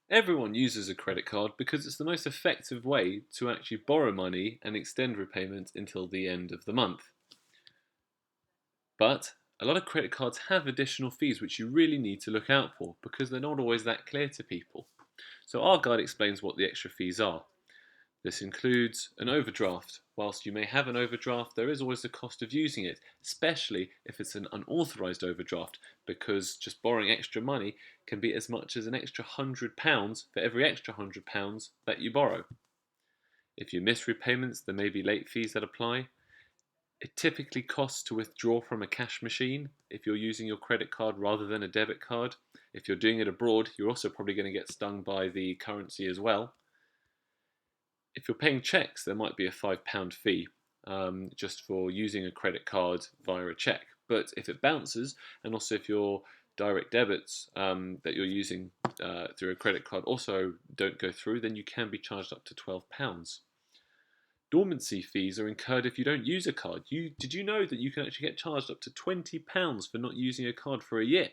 Everyone uses a credit card because it's the most effective way to actually borrow money and extend repayment until the end of the month. But a lot of credit cards have additional fees which you really need to look out for because they're not always that clear to people. So our guide explains what the extra fees are. This includes an overdraft. Whilst you may have an overdraft, there is always the cost of using it, especially if it's an unauthorised overdraft, because just borrowing extra money can be as much as an extra £100 for every extra £100 that you borrow. If you miss repayments, there may be late fees that apply. It typically costs to withdraw from a cash machine if you're using your credit card rather than a debit card. If you're doing it abroad, you're also probably going to get stung by the currency as well. If you're paying checks, there might be a £5 fee just for using a credit card via a check. But if it bounces, and also if your direct debits that you're using through a credit card also don't go through, then you can be charged up to £12. Dormancy fees are incurred if you don't use a card. Did you know that you can actually get charged up to £20 for not using a card for a year?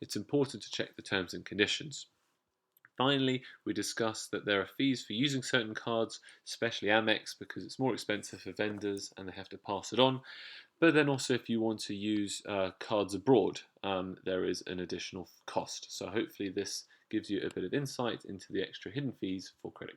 It's important to check the terms and conditions. Finally, we discussed that there are fees for using certain cards, especially Amex, because it's more expensive for vendors and they have to pass it on. But then also, if you want to use cards abroad, there is an additional cost. So hopefully, this gives you a bit of insight into the extra hidden fees for credit cards.